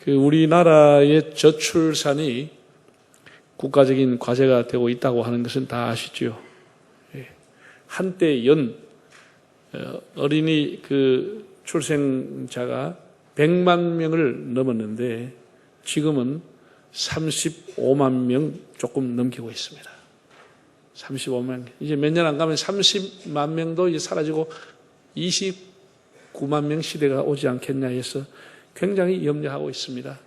우리나라의 저출산이 국가적인 과제가 되고 있다고 하는 것은 다 아시죠? 한때 어린이 출생자가 100만 명을 넘었는데 지금은 35만 명 조금 넘기고 있습니다. 35만 명. 이제 몇 년 안 가면 30만 명도 이제 사라지고 29만 명 시대가 오지 않겠냐 해서 굉장히 염려하고 있습니다.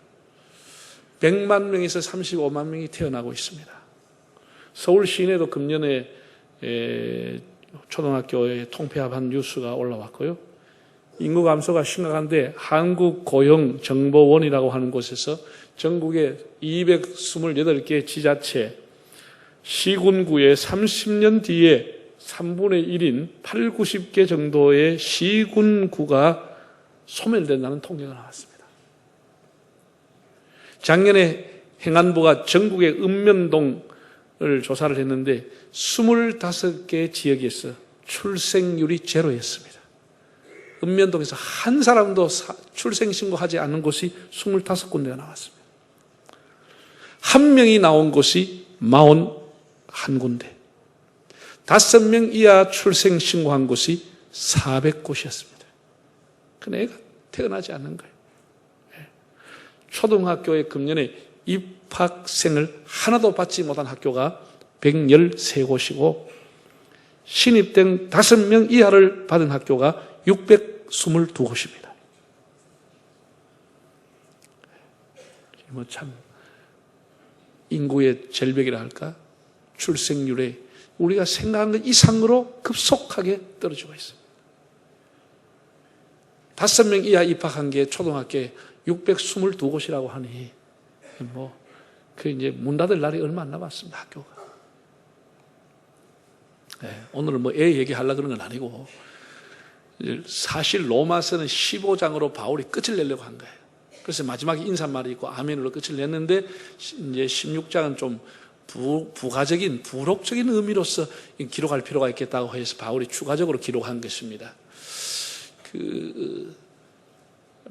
100만 명에서 35만 명이 태어나고 있습니다. 서울 시내도 금년에 초등학교에 통폐합한 뉴스가 올라왔고요. 인구 감소가 심각한데 한국고용정보원이라고 하는 곳에서 전국의 228개 지자체 시군구에 30년 뒤에 3분의 1인 8, 90개 정도의 시군구가 소멸된다는 통계가 나왔습니다. 작년에 행안부가 전국의 읍면동을 조사를 했는데 25개 지역에서 출생률이 제로였습니다. 읍면동에서 한 사람도 출생신고하지 않은 곳이 25군데가 나왔습니다. 한 명이 나온 곳이 41군데, 5명 이하 출생신고한 곳이 400곳이었습니다. 그 애가 태어나지 않는 거예요. 초등학교에 금년에 입학생을 하나도 받지 못한 학교가 113곳이고 신입생 5명 이하를 받은 학교가 622곳입니다. 참 인구의 절벽이라 할까? 출생률에 우리가 생각하는 것 이상으로 급속하게 떨어지고 있습니다. 5명 이하 입학한 게 초등학교에 622곳이라고 하니 이제 문 닫을 날이 얼마 안 남았습니다. 학교가. 오늘은 애 얘기하려고 그런 건 아니고 사실 로마서는 15장으로 바울이 끝을 내려고 한 거예요. 그래서 마지막에 인사말이 있고 아멘으로 끝을 냈는데 이제 16장은 좀 부가적인 부록적인 의미로서 기록할 필요가 있겠다고 해서 바울이 추가적으로 기록한 것입니다.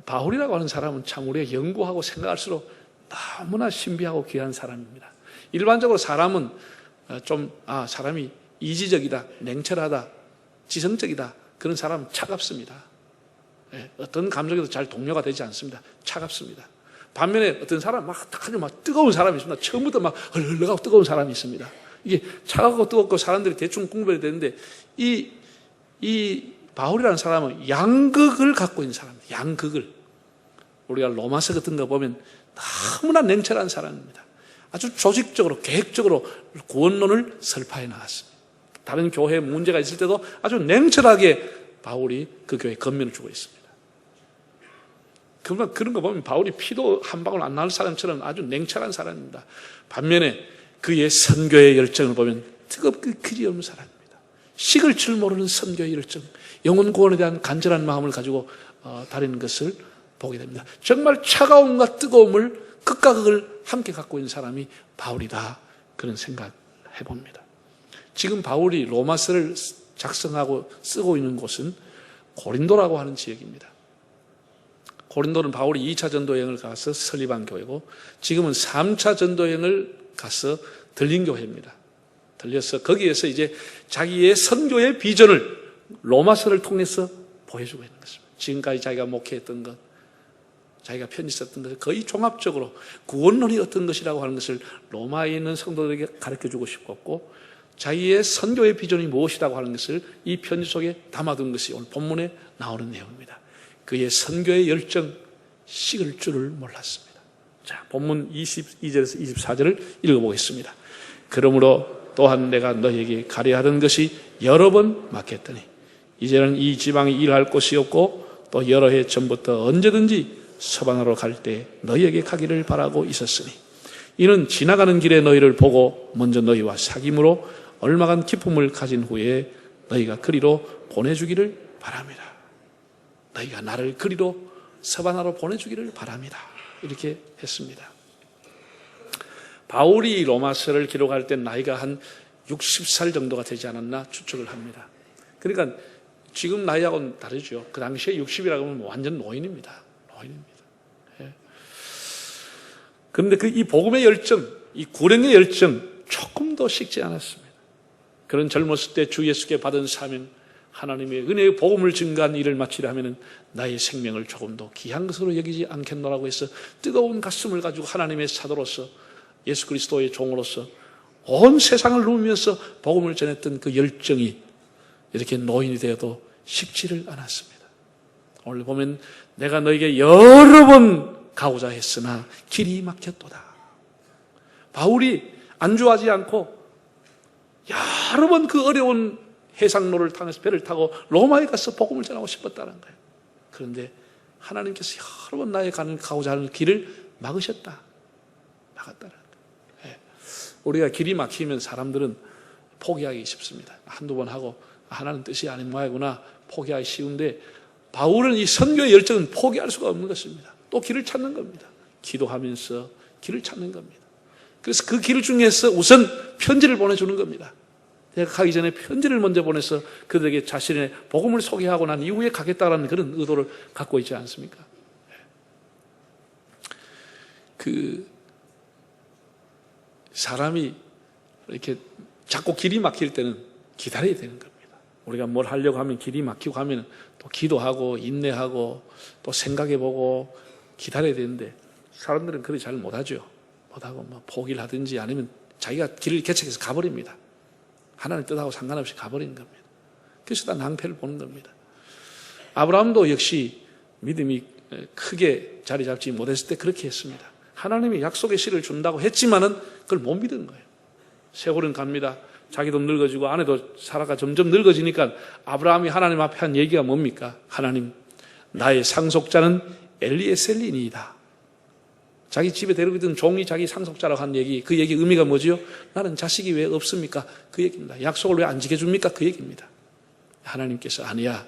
바울이라고 하는 사람은 참 우리가 연구하고 생각할수록 너무나 신비하고 귀한 사람입니다. 일반적으로 사람은 사람이 이지적이다, 냉철하다, 지성적이다, 그런 사람은 차갑습니다. 어떤 감정에도 잘 동료가 되지 않습니다. 차갑습니다. 반면에 어떤 사람 막 뜨거운 사람이 있습니다. 처음부터 막 헐렁하고 뜨거운 사람이 있습니다. 이게 차갑고 뜨겁고 사람들이 대충 구분이 되는데 이 바울이라는 사람은 양극을 갖고 있는 사람입니다. 양극을. 우리가 로마서 같은 거 보면 너무나 냉철한 사람입니다. 아주 조직적으로 계획적으로 구원론을 설파해 나갔습니다. 다른 교회에 문제가 있을 때도 아주 냉철하게 바울이 그 교회에 건면을 주고 있습니다. 그런 거 보면 바울이 피도 한 방울 안 나올 사람처럼 아주 냉철한 사람입니다. 반면에 그의 선교의 열정을 보면 뜨겁게 그리운 사람입니다. 식을 줄 모르는 선교의 열정, 영혼 구원에 대한 간절한 마음을 가지고 다니는 것을 보게 됩니다. 정말 차가움과 뜨거움을 극과 극을 함께 갖고 있는 사람이 바울이다, 그런 생각을 해봅니다. 지금 바울이 로마서를 작성하고 쓰고 있는 곳은 고린도라고 하는 지역입니다. 고린도는 바울이 2차 전도여행을 가서 설립한 교회고 지금은 3차 전도여행을 가서 들린 교회입니다. 들려서 거기에서 이제 자기의 선교의 비전을 로마서를 통해서 보여주고 있는 것입니다. 지금까지 자기가 목회했던 것, 자기가 편지 썼던 것을 거의 종합적으로 구원론이 어떤 것이라고 하는 것을 로마에 있는 성도들에게 가르쳐주고 싶었고 자기의 선교의 비전이 무엇이라고 하는 것을 이 편지 속에 담아둔 것이 오늘 본문에 나오는 내용입니다. 그의 선교의 열정, 식을 줄을 몰랐습니다. 자, 본문 22절에서 24절을 읽어보겠습니다. 그러므로 또한 내가 너희에게 가려하던 것이 여러 번 막혔더니 이제는 이 지방에 일할 곳이 없고 또 여러 해 전부터 언제든지 서방으로 갈 때 너희에게 가기를 바라고 있었으니 이는 지나가는 길에 너희를 보고 먼저 너희와 사귐으로 얼마간 기쁨을 가진 후에 너희가 그리로 보내주기를 바랍니다. 너희가 나를 그리로 서바나로 보내주기를 바랍니다. 이렇게 했습니다. 바울이 로마서를 기록할 때 나이가 한 60살 정도가 되지 않았나 추측을 합니다. 그러니까 지금 나이하고는 다르죠. 그 당시에 60이라고 하면 완전 노인입니다. 그런데 이 복음의 열정, 이 구령의 열정 조금도 식지 않았습니다. 그런 젊었을 때 주 예수께 받은 사명, 하나님의 은혜의 복음을 증거한 일을 마치려 하면 나의 생명을 조금도 귀한 것으로 여기지 않겠노라고 해서 뜨거운 가슴을 가지고 하나님의 사도로서 예수 그리스도의 종으로서 온 세상을 누비면서 복음을 전했던 그 열정이 이렇게 노인이 되어도 식지를 않았습니다. 오늘 보면 내가 너에게 여러 번 가고자 했으나 길이 막혔도다. 바울이 안주하지 않고 여러 번 그 어려운 해상로를 타면서 배를 타고 로마에 가서 복음을 전하고 싶었다는 거예요. 그런데 하나님께서 여러 번 나의 가고자 하는 길을 막으셨다. 막았다는 거예요. 우리가 길이 막히면 사람들은 포기하기 쉽습니다. 한두 번 하고 하나님 뜻이 아닌 모양이구나 포기하기 쉬운데 바울은 이 선교의 열정은 포기할 수가 없는 것입니다. 또 길을 찾는 겁니다. 기도하면서 길을 찾는 겁니다. 그래서 그 길 중에서 우선 편지를 보내주는 겁니다. 내가 가기 전에 편지를 먼저 보내서 그들에게 자신의 복음을 소개하고 난 이후에 가겠다라는 그런 의도를 갖고 있지 않습니까? 그 사람이 이렇게 자꾸 길이 막힐 때는 기다려야 되는 겁니다. 우리가 뭘 하려고 하면 길이 막히고 하면 또 기도하고 인내하고 또 생각해보고 기다려야 되는데 사람들은 그렇게 잘 못하죠. 못하고 뭐 포기를 하든지 아니면 자기가 길을 개척해서 가버립니다. 하나님 뜻하고 상관없이 가버리는 겁니다. 그래서 다 낭패를 보는 겁니다. 아브라함도 역시 믿음이 크게 자리 잡지 못했을 때 그렇게 했습니다. 하나님이 약속의 씨를 준다고 했지만은 그걸 못 믿은 거예요. 세월은 갑니다. 자기도 늙어지고 아내도 사라가 점점 늙어지니까 아브라함이 하나님 앞에 한 얘기가 뭡니까? 하나님, 나의 상속자는 엘리에셀이니이다. 자기 집에 데리고 있던 종이 자기 상속자라고 한 얘기, 그 얘기 의미가 뭐지요? 나는 자식이 왜 없습니까? 그 얘기입니다. 약속을 왜 안 지켜줍니까? 그 얘기입니다. 하나님께서 아니야.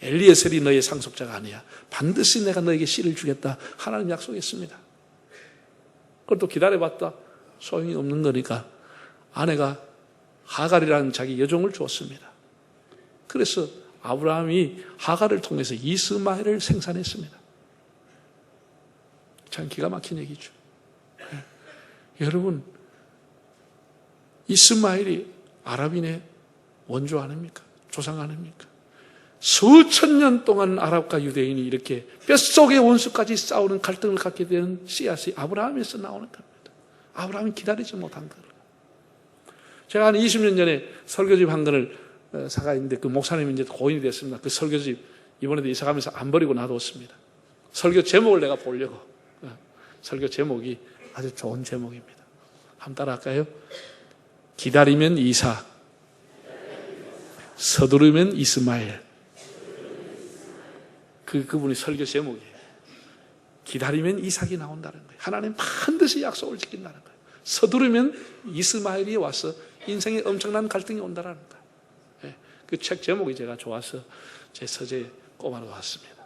엘리에셀이 너의 상속자가 아니야. 반드시 내가 너에게 씨를 주겠다. 하나님 약속했습니다. 그걸 또 기다려봤다. 소용이 없는 거니까 아내가 하갈이라는 자기 여종을 주었습니다. 그래서 아브라함이 하갈을 통해서 이스마엘을 생산했습니다. 참 기가 막힌 얘기죠. 여러분, 이스마엘이 아랍인의 원조 아닙니까? 조상 아닙니까? 수천 년 동안 아랍과 유대인이 이렇게 뼛속의 원수까지 싸우는 갈등을 갖게 되는 씨앗이 아브라함에서 나오는 겁니다. 아브라함이 기다리지 못한 거예요. 제가 한 20년 전에 설교집 한 권을 사가 있는데 그 목사님이 이제 고인이 됐습니다. 그 설교집 이번에도 이사가면서 안 버리고 놔뒀습니다. 설교 제목을 내가 보려고. 설교 제목이 아주 좋은 제목입니다. 한번 따라 할까요? 기다리면 이삭, 서두르면 이스마엘. 그분이 설교 제목이에요. 기다리면 이삭이 나온다는 거예요. 하나님 반드시 약속을 지킨다는 거예요. 서두르면 이스마엘이 와서 인생에 엄청난 갈등이 온다는 거예요. 그 책 제목이 제가 좋아서 제 서재에 꼽아놓았습니다.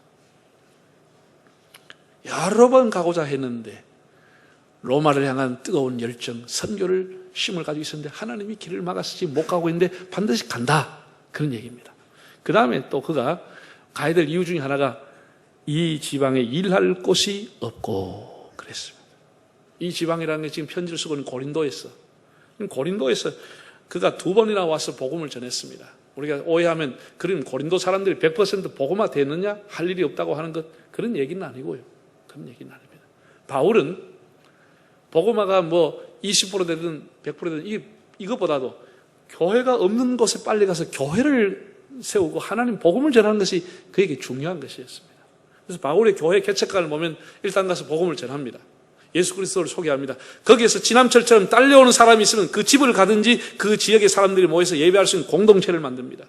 여러 번 가고자 했는데 로마를 향한 뜨거운 열정, 선교를 힘을 가지고 있었는데 하나님이 길을 막았지 못 가고 있는데 반드시 간다. 그런 얘기입니다. 그 다음에 또 그가 가야 될 이유 중에 하나가 이 지방에 일할 곳이 없고 그랬습니다. 이 지방이라는 게 지금 편지를 쓰고 있는 고린도에서 그가 2번이나 와서 복음을 전했습니다. 우리가 오해하면 그럼 고린도 사람들이 100% 복음화 됐느냐? 할 일이 없다고 하는 것 그런 얘기는 아니고요. 그런 얘기는 아닙니다. 바울은 복음화가 뭐 20% 되든 100% 되든 이것보다도 교회가 없는 곳에 빨리 가서 교회를 세우고 하나님 복음을 전하는 것이 그에게 중요한 것이었습니다. 그래서 바울의 교회 개척관을 보면 일단 가서 복음을 전합니다. 예수 그리스도를 소개합니다. 거기에서 지남철처럼 딸려오는 사람이 있으면 그 집을 가든지 그 지역의 사람들이 모여서 예배할 수 있는 공동체를 만듭니다.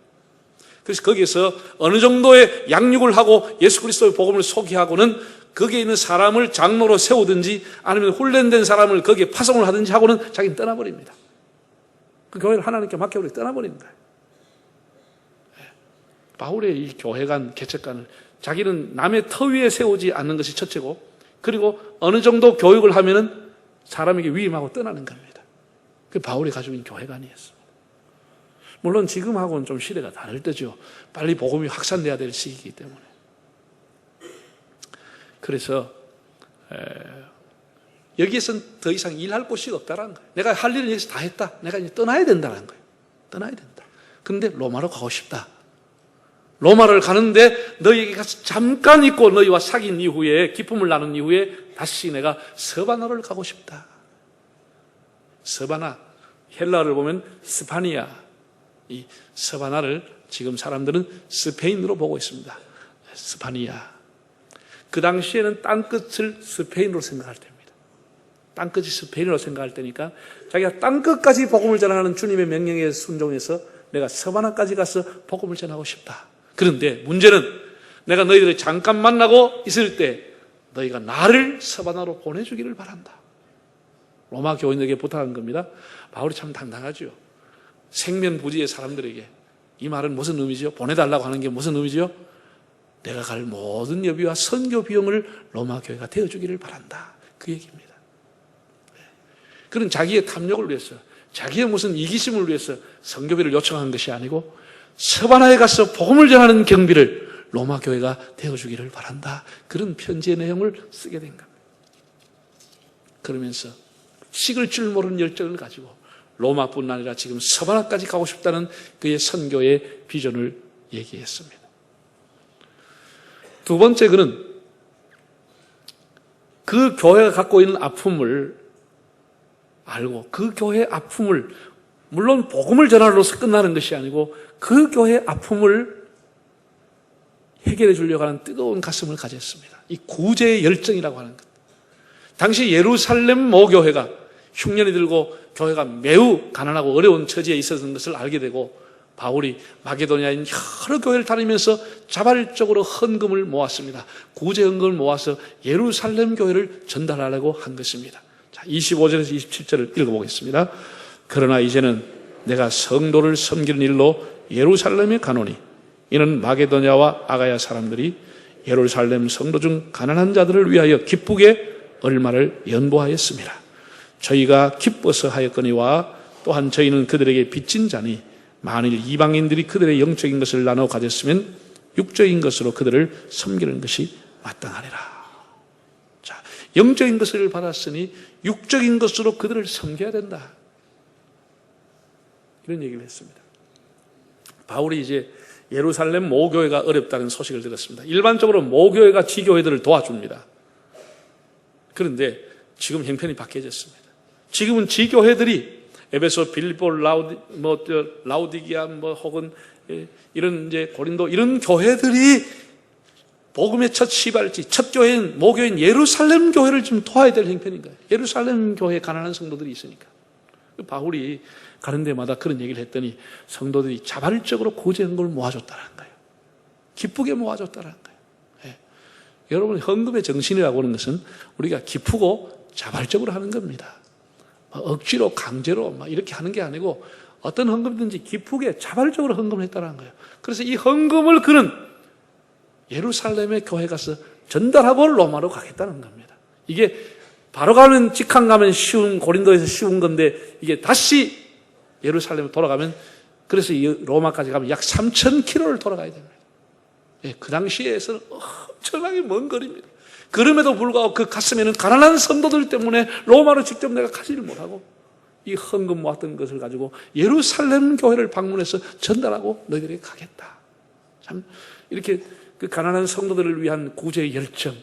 그래서 거기에서 어느 정도의 양육을 하고 예수 그리스도의 복음을 소개하고는 거기에 있는 사람을 장로로 세우든지 아니면 훈련된 사람을 거기에 파송을 하든지 하고는 자기는 떠나버립니다. 그 교회를 하나님께 맡겨버리고 떠나버리는 거예요. 바울의 이 교회관, 개척관을 자기는 남의 터 위에 세우지 않는 것이 첫째고 그리고 어느 정도 교육을 하면은 사람에게 위임하고 떠나는 겁니다. 그 바울이 가지고 있는 교회관이었습니다. 물론 지금하고는 좀 시대가 다를 때죠. 빨리 복음이 확산돼야 될 시기이기 때문에. 그래서 여기에선 더 이상 일할 곳이 없다는 거예요. 내가 할 일은 여기서 다 했다. 내가 이제 떠나야 된다는 거예요. 떠나야 된다. 그런데 로마로 가고 싶다. 로마를 가는데 너희에게 가서 잠깐 있고 너희와 사귄 이후에 기쁨을 나눈 이후에 다시 내가 서바나를 가고 싶다. 서바나, 헬라어를 보면 스파니아, 이 서바나를 지금 사람들은 스페인으로 보고 있습니다. 스파니아. 그 당시에는 땅끝을 스페인으로 생각할 때입니다. 땅끝이 스페인으로 생각할 때니까 자기가 땅끝까지 복음을 전하는 주님의 명령에 순종해서 내가 서바나까지 가서 복음을 전하고 싶다. 그런데 문제는 내가 너희들을 잠깐 만나고 있을 때 너희가 나를 서바나로 보내주기를 바란다. 로마 교인에게 부탁한 겁니다. 바울이 참 당당하죠. 생면부지의 사람들에게 이 말은 무슨 의미죠? 보내달라고 하는 게 무슨 의미죠? 내가 갈 모든 여비와 선교 비용을 로마 교회가 되어주기를 바란다. 그 얘기입니다. 그런 자기의 탐욕을 위해서, 자기의 무슨 이기심을 위해서 선교비를 요청한 것이 아니고 서바나에 가서 복음을 전하는 경비를 로마 교회가 되어주기를 바란다. 그런 편지의 내용을 쓰게 된 겁니다. 그러면서 식을 줄 모르는 열정을 가지고 로마뿐 아니라 지금 서바나까지 가고 싶다는 그의 선교의 비전을 얘기했습니다. 두 번째, 그는 그 교회가 갖고 있는 아픔을 알고 그 교회의 아픔을, 물론 복음을 전하로서 끝나는 것이 아니고 그 교회의 아픔을 해결해 주려고 하는 뜨거운 가슴을 가졌습니다. 이 구제의 열정이라고 하는 것. 당시 예루살렘 모교회가 흉년이 들고 교회가 매우 가난하고 어려운 처지에 있었던 것을 알게 되고 바울이 마게도냐인 여러 교회를 다니면서 자발적으로 헌금을 모았습니다. 구제 헌금을 모아서 예루살렘 교회를 전달하려고 한 것입니다. 자, 25절에서 27절을 읽어보겠습니다. 그러나 이제는 내가 성도를 섬기는 일로 예루살렘에 가노니 이는 마게도냐와 아가야 사람들이 예루살렘 성도 중 가난한 자들을 위하여 기쁘게 얼마를 연보하였습니다. 저희가 기뻐서 하였거니와 또한 저희는 그들에게 빚진 자니 만일 이방인들이 그들의 영적인 것을 나눠 가졌으면 육적인 것으로 그들을 섬기는 것이 마땅하리라. 자, 영적인 것을 받았으니 육적인 것으로 그들을 섬겨야 된다. 이런 얘기를 했습니다. 바울이 이제 예루살렘 모교회가 어렵다는 소식을 들었습니다. 일반적으로 모교회가 지교회들을 도와줍니다. 그런데 지금 형편이 바뀌어졌습니다. 지금은 지교회들이 에베소, 빌립보, 라우디기아, 혹은 이런 이제 고린도 이런 교회들이 복음의 첫 시발지, 첫 교회인 모교인 예루살렘 교회를 좀 도와야 될 형편인 거예요. 예루살렘 교회에 가난한 성도들이 있으니까. 바울이 가는 데마다 그런 얘기를 했더니 성도들이 자발적으로 구제한 걸 모아줬다는 거예요. 기쁘게 모아줬다는 거예요. 예. 여러분, 헌금의 정신이라고 하는 것은 우리가 기쁘고 자발적으로 하는 겁니다. 억지로 강제로 이렇게 하는 게 아니고 어떤 헌금든지 기쁘게 자발적으로 헌금을 했다는 거예요. 그래서 이 헌금을 그는 예루살렘의 교회 가서 전달하고 로마로 가겠다는 겁니다. 이게 바로 가면, 직항 가면 쉬운, 고린도에서 쉬운 건데 이게 다시 예루살렘에 돌아가면, 그래서 로마까지 가면 약 3,000km를 돌아가야 됩니다. 예, 그 당시에서는 엄청나게 먼 거리입니다. 그럼에도 불구하고 그 가슴에는 가난한 성도들 때문에 로마로 직접 내가 가지를 못하고 이 헌금 모았던 것을 가지고 예루살렘 교회를 방문해서 전달하고 너희들에게 가겠다. 참 이렇게 그 가난한 성도들을 위한 구제의 열정,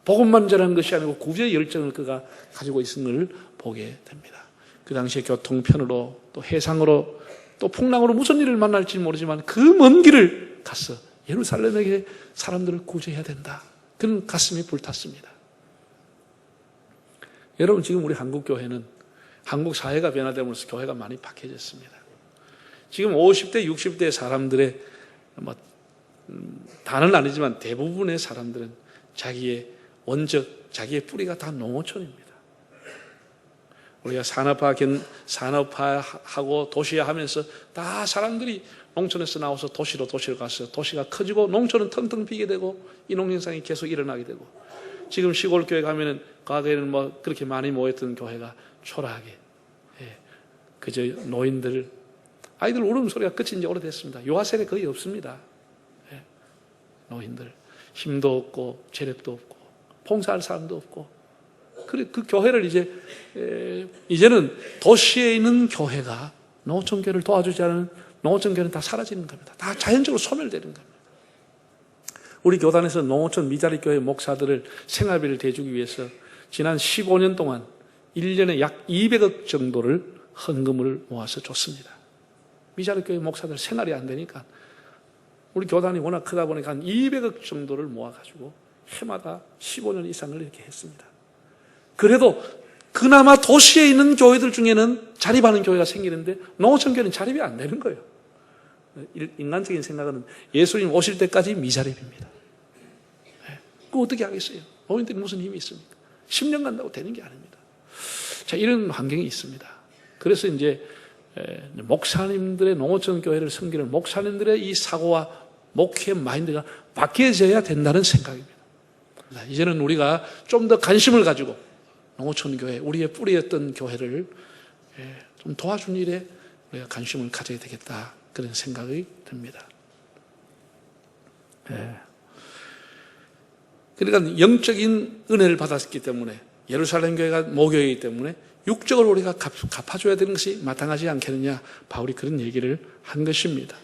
복음만 전하는 것이 아니고 구제의 열정을 그가 가지고 있는 걸 보게 됩니다. 그 당시에 교통편으로 또 해상으로 또 풍랑으로 무슨 일을 만날지 모르지만 그 먼 길을 가서 예루살렘에게 사람들을 구제해야 된다. 그는 가슴이 불탔습니다. 여러분, 지금 우리 한국 교회는 한국 사회가 변화되면서 교회가 많이 박해졌습니다. 지금 50대, 60대 사람들의 다는 아니지만 대부분의 사람들은 자기의 원적, 자기의 뿌리가 다 농어촌입니다. 우리가 산업화하고 도시화하면서 다 사람들이 농촌에서 나와서 도시로 가서 도시가 커지고 농촌은 텅텅 비게 되고 이 농경상이 계속 일어나게 되고, 지금 시골 교회 가면은 과거에는 그렇게 많이 모였던 교회가 초라하게, 그저 노인들, 아이들 울음소리가 끝인 지 오래됐습니다. 유아세대 거의 없습니다. 노인들 힘도 없고 재력도 없고 봉사할 사람도 없고 그 교회를 이제는 도시에 있는 교회가 농어촌 교회를 도와주지 않은 농어촌 교회는 다 사라지는 겁니다. 다 자연적으로 소멸되는 겁니다. 우리 교단에서 농어촌 미자리 교회 목사들을 생활비를 대주기 위해서 지난 15년 동안 1년에 약 200억 정도를 헌금을 모아서 줬습니다. 미자리 교회 목사들 생활이 안 되니까 우리 교단이 워낙 크다 보니까 한 200억 정도를 모아가지고 해마다 15년 이상을 이렇게 했습니다. 그래도 그나마 도시에 있는 교회들 중에는 자립하는 교회가 생기는데 농어촌 교회는 자립이 안 되는 거예요. 인간적인 생각은 예수님 오실 때까지 미자립입니다. 그거 어떻게 하겠어요? 어머니들이 무슨 힘이 있습니까? 10년 간다고 되는 게 아닙니다. 자, 이런 환경이 있습니다. 그래서 이제 목사님들의 농어촌 교회를 섬기는 목사님들의 이 사고와 목회 마인드가 바뀌어져야 된다는 생각입니다. 이제는 우리가 좀 더 관심을 가지고 농어촌 교회, 우리의 뿌리였던 교회를 좀 도와준 일에 우리가 관심을 가져야 되겠다, 그런 생각이 듭니다. 그러니까 영적인 은혜를 받았기 때문에, 예루살렘 교회가 모교이기 때문에 육적으로 우리가 갚아줘야 되는 것이 마땅하지 않겠느냐, 바울이 그런 얘기를 한 것입니다.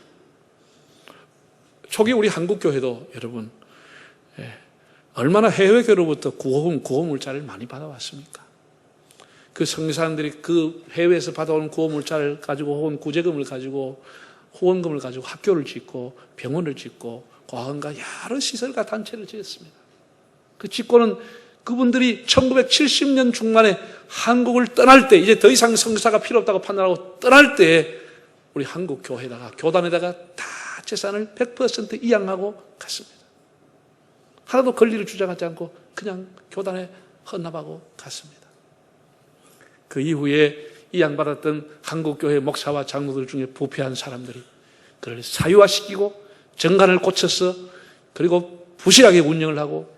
초기 우리 한국 교회도 여러분 얼마나 해외교로부터 구호물자를 많이 받아왔습니까? 그 선교사님들이 그 해외에서 받아오는 구호물자를 가지고 혹은 구제금을 가지고 후원금을 가지고 학교를 짓고 병원을 짓고 과학원과 여러 시설과 단체를 지었습니다. 그 짓고는 그분들이 1970년 중반에 한국을 떠날 때, 이제 더 이상 선교사가 필요 없다고 판단하고 떠날 때 우리 한국 교회에다가, 교단에다가 다 재산을 100% 이양하고 갔습니다. 하나도 권리를 주장하지 않고 그냥 교단에 헌납하고 갔습니다. 그 이후에 이양받았던 한국교회 목사와 장로들 중에 부패한 사람들이 그를 사유화시키고 정관을 고쳐서, 그리고 부실하게 운영을 하고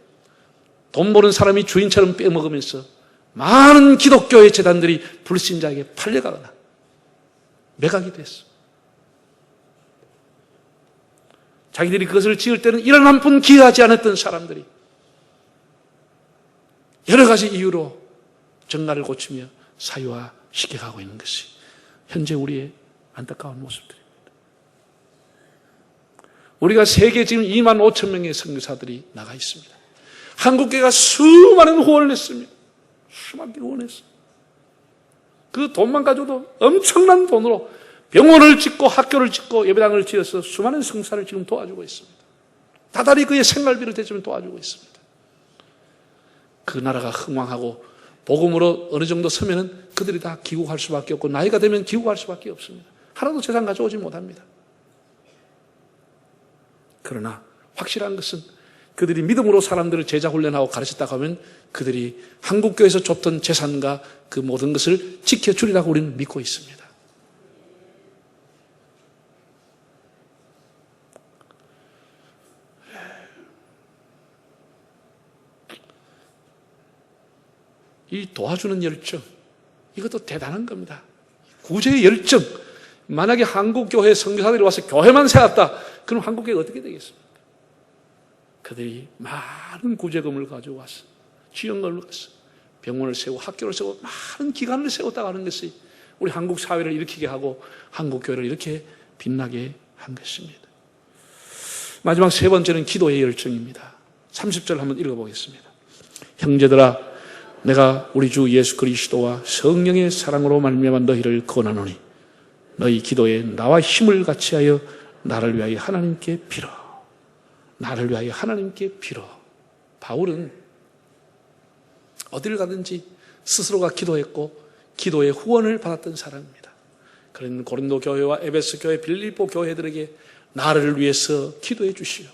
돈 버는 사람이 주인처럼 빼먹으면서 많은 기독교의 재단들이 불신자에게 팔려가거나 매각이 됐어. 자기들이 그것을 지을 때는 이런 한 푼 기여하지 않았던 사람들이 여러 가지 이유로 정가를 고치며 사유화시켜가고 있는 것이 현재 우리의 안타까운 모습들입니다. 우리가 세계 지금 2만 5천 명의 선교사들이 나가 있습니다. 한국교회가 수많은 후원을 했습니다. 수많게 후원했어요. 그 돈만 가져도 엄청난 돈으로 병원을 짓고 학교를 짓고 예배당을 지어서 수많은 성사를 지금 도와주고 있습니다. 다달이 그의 생활비를 대주면 도와주고 있습니다. 그 나라가 흥왕하고 복음으로 어느 정도 서면은 그들이 다 귀국할 수밖에 없고, 나이가 되면 귀국할 수밖에 없습니다. 하나도 재산 가져오지 못합니다. 그러나 확실한 것은 그들이 믿음으로 사람들을 제자 훈련하고 가르쳤다고 하면 그들이 한국교회에서 줬던 재산과 그 모든 것을 지켜주리라고 우리는 믿고 있습니다. 이 도와주는 열정, 이것도 대단한 겁니다. 구제의 열정. 만약에 한국교회 선교사들이 와서 교회만 세웠다, 그럼 한국교회가 어떻게 되겠습니까? 그들이 많은 구제금을 가지고 왔어. 지원금을 갔어. 병원을 세우고 학교를 세우고 많은 기관을 세웠다고 하는 것이 우리 한국 사회를 일으키게 하고 한국교회를 이렇게 빛나게 한 것입니다. 마지막 세 번째는 기도의 열정입니다. 30절 한번 읽어보겠습니다. 형제들아, 내가 우리 주 예수 그리스도와 성령의 사랑으로 말미암아 너희를 권하노니 너희 기도에 나와 힘을 같이하여 나를 위하여 하나님께 빌어. 나를 위하여 하나님께 빌어. 바울은 어디를 가든지 스스로가 기도했고 기도의 후원을 받았던 사람입니다. 그런 고린도 교회와 에베소 교회, 빌립보 교회들에게 나를 위해서 기도해 주시오.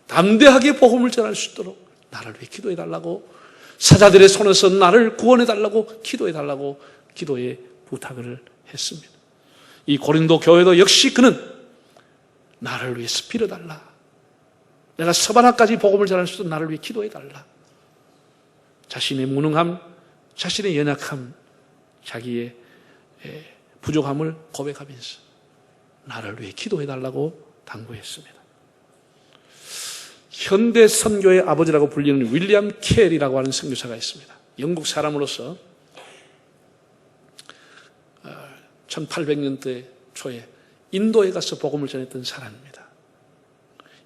담대하게 복음을 전할 수 있도록 나를 위해 기도해 달라고, 사자들의 손에서 나를 구원해 달라고 기도해 달라고 기도의 부탁을 했습니다. 이 고린도 교회도 역시 그는 나를 위해서 빌어달라. 내가 서바나까지 복음을 전할 수 있도록 나를 위해 기도해 달라. 자신의 무능함, 자신의 연약함, 자기의 부족함을 고백하면서 나를 위해 기도해 달라고 당부했습니다. 현대 선교의 아버지라고 불리는 윌리엄 켈이라고 하는 선교사가 있습니다. 영국 사람으로서 1800년대 초에 인도에 가서 복음을 전했던 사람입니다.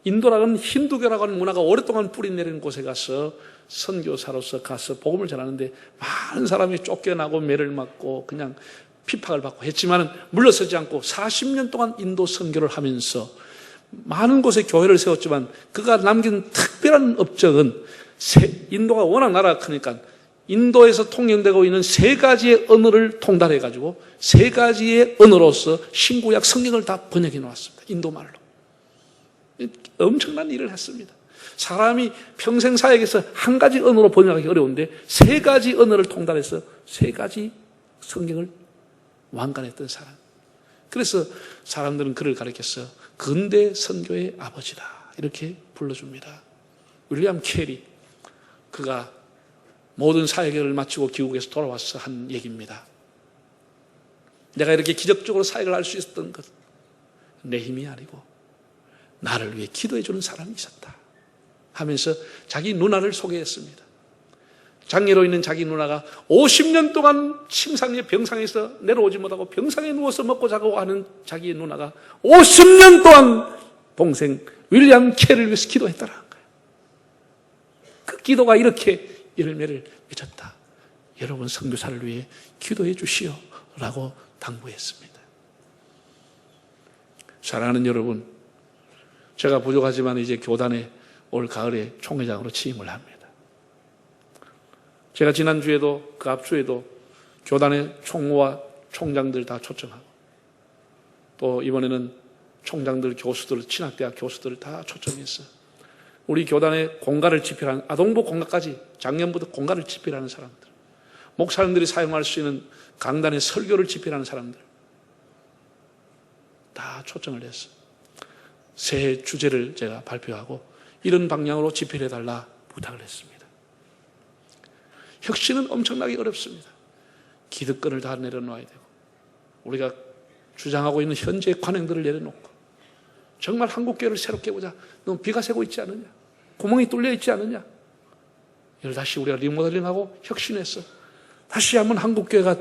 인도라는 힌두교라고 하는 문화가 오랫동안 뿌리내리는 곳에 가서 선교사로서 가서 복음을 전하는데 많은 사람이 쫓겨나고 매를 맞고 그냥 핍박을 받고 했지만 물러서지 않고 40년 동안 인도 선교를 하면서 많은 곳에 교회를 세웠지만 그가 남긴 특별한 업적은 인도가 워낙 나라가 크니까 인도에서 통용되고 있는 세 가지의 언어를 통달해가지고 세 가지의 언어로서 신구약 성경을 다 번역해 놓았습니다. 인도말로. 엄청난 일을 했습니다. 사람이 평생 사역에서 한 가지 언어로 번역하기 어려운데 세 가지 언어를 통달해서 세 가지 성경을 완간했던 사람. 그래서 사람들은 그를 가리켜서 근대 선교의 아버지다 이렇게 불러줍니다. 윌리엄 캐리, 그가 모든 사역을 마치고 귀국에서 돌아와서 한 얘기입니다. 내가 이렇게 기적적으로 사역을 할 수 있었던 것, 내 힘이 아니고 나를 위해 기도해 주는 사람이 있었다 하면서 자기 누나를 소개했습니다. 장애로 있는 자기 누나가 50년 동안 침상에 병상에서 내려오지 못하고 병상에 누워서 먹고 자고 하는 자기의 누나가 50년 동안 동생 윌리엄 캐리를 위해서 기도했다라는 거예요. 그 기도가 이렇게 열매를 맺었다. 여러분 선교사를 위해 기도해 주시오 라고 당부했습니다. 사랑하는 여러분, 제가 부족하지만 이제 교단에 올 가을에 총회장으로 취임을 합니다. 제가 지난주에도 그 앞주에도 교단의 총무와 총장들 다 초청하고 또 이번에는 총장들, 교수들, 신학대학 교수들 다 초청해서 우리 교단의 공가를 집필하는 아동부 공가까지 작년부터 공가를 집필하는 사람들, 목사님들이 사용할 수 있는 강단의 설교를 집필하는 사람들 다 초청을 해서 새해 주제를 제가 발표하고 이런 방향으로 집필해달라 부탁을 했습니다. 혁신은 엄청나게 어렵습니다. 기득권을 다 내려놓아야 되고 우리가 주장하고 있는 현재의 관행들을 내려놓고 정말 한국교회를 새롭게 보자. 너무 비가 새고 있지 않느냐? 구멍이 뚫려 있지 않느냐? 이걸 다시 우리가 리모델링하고 혁신해서 다시 한번 한국교회가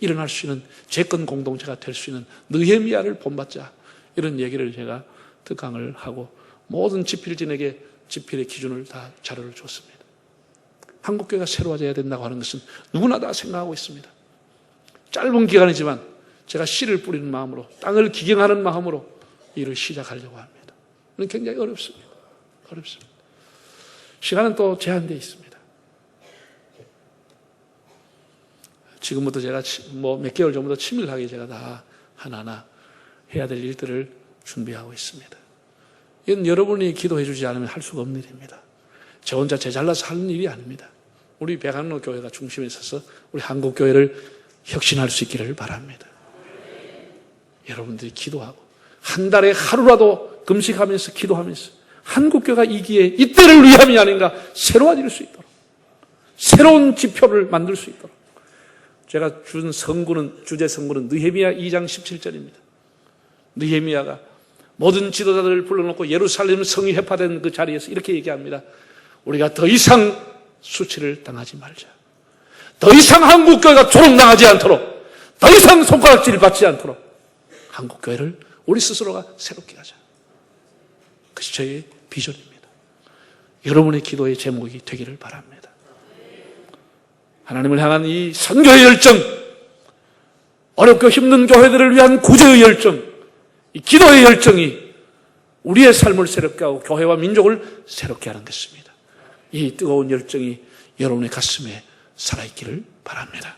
일어날 수 있는 재건 공동체가 될 수 있는 느헤미야를 본받자. 이런 얘기를 제가 특강을 하고 모든 집필진에게 집필의 기준을 다 자료를 줬습니다. 한국교회가 새로워져야 된다고 하는 것은 누구나 다 생각하고 있습니다. 짧은 기간이지만 제가 씨를 뿌리는 마음으로 땅을 기경하는 마음으로 일을 시작하려고 합니다. 굉장히 어렵습니다. 어렵습니다. 시간은 또 제한되어 있습니다. 지금부터 제가 몇 개월 전부터 치밀하게 제가 다 하나하나 해야 될 일들을 준비하고 있습니다. 이건 여러분이 기도해 주지 않으면 할 수가 없는 일입니다. 저 혼자 제 잘라서 하는 일이 아닙니다. 우리 백안로 교회가 중심에 서서 우리 한국교회를 혁신할 수 있기를 바랍니다. 여러분들이 기도하고 한 달에 하루라도 금식하면서 기도하면서 한국교회가 이기에 이때를 위함이 아닌가 새로워질 수 있도록 새로운 지표를 만들 수 있도록 제가 준 주제 성구는 느헤미야 2장 17절입니다. 느헤미야가 모든 지도자들을 불러놓고 예루살렘 성이 회파된 그 자리에서 이렇게 얘기합니다. 우리가 더 이상 수치를 당하지 말자. 더 이상 한국교회가 조롱당하지 않도록, 더 이상 손가락질 받지 않도록 한국교회를 우리 스스로가 새롭게 하자. 그것이 저의 비전입니다. 여러분의 기도의 제목이 되기를 바랍니다. 하나님을 향한 이 선교의 열정, 어렵고 힘든 교회들을 위한 구제의 열정, 이 기도의 열정이 우리의 삶을 새롭게 하고 교회와 민족을 새롭게 하는 것입니다. 이 뜨거운 열정이 여러분의 가슴에 살아있기를 바랍니다.